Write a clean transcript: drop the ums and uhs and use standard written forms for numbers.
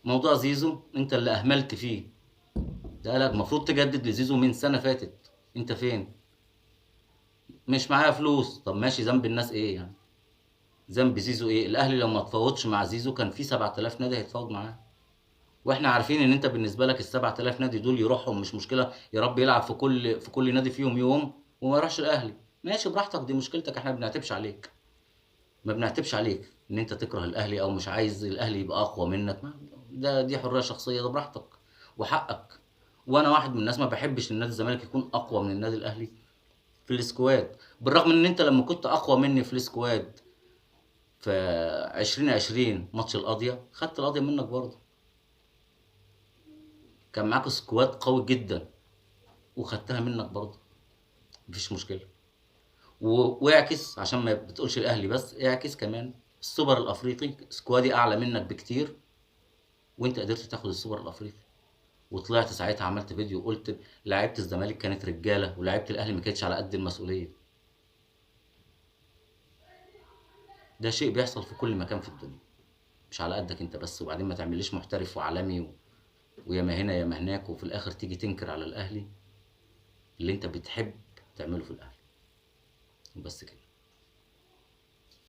موضوع زيزو انت اللي اهملت فيه. ده لك المفروض تجدد لزيزو من سنه فاتت. انت فين؟ مش معايا فلوس. طب ماشي، ذنب الناس ايه يعني؟ ذنب زيزو ايه؟ الاهلي لو ما تفاوضش مع زيزو كان في 7000 نادي هيتفاوض معاه. واحنا عارفين ان انت بالنسبه لك ال 7000 نادي دول يروحهم مش مشكله، يا رب يلعب في كل نادي فيهم يوم وما يروحش الاهلي. ماشي براحتك، دي مشكلتك، احنا ما بنعتبش عليك. ما بنعتبش عليك ان انت تكره الاهلي او مش عايز الاهلي يبقى اقوى منك. دي حريه شخصيه، ده براحتك وحقك. وانا واحد من الناس ما بحبش ان نادي الزمالك يكون اقوى من النادي الاهلي في السكواد، بالرغم ان انت لما كنت اقوى مني في السكواد في 2020 ماتش القاضيه خدت القاضيه منك برضه. كان معاك سكواد قوي جدا وخدتها منك برضه. مفيش مشكله. واعكس عشان ما بتقولش الاهلي بس، اعكس كمان السوبر الافريقي سكوادي اعلى منك بكتير، وانت قدرت تاخد السوبر الافريقي. وطلعت ساعتها عملت فيديو قلت لعيبه الزمالك كانت رجاله ولعيبه الاهلي ما كانتش على قد المسؤوليه. ده شيء بيحصل في كل مكان في الدنيا، مش على قدك انت بس. وبعدين ما تعمليش محترف وعالمي وياما هنا ياما هناك، وفي الاخر تيجي تنكر على الاهلي اللي انت بتحب تعمله في الاهلي. وبس كده.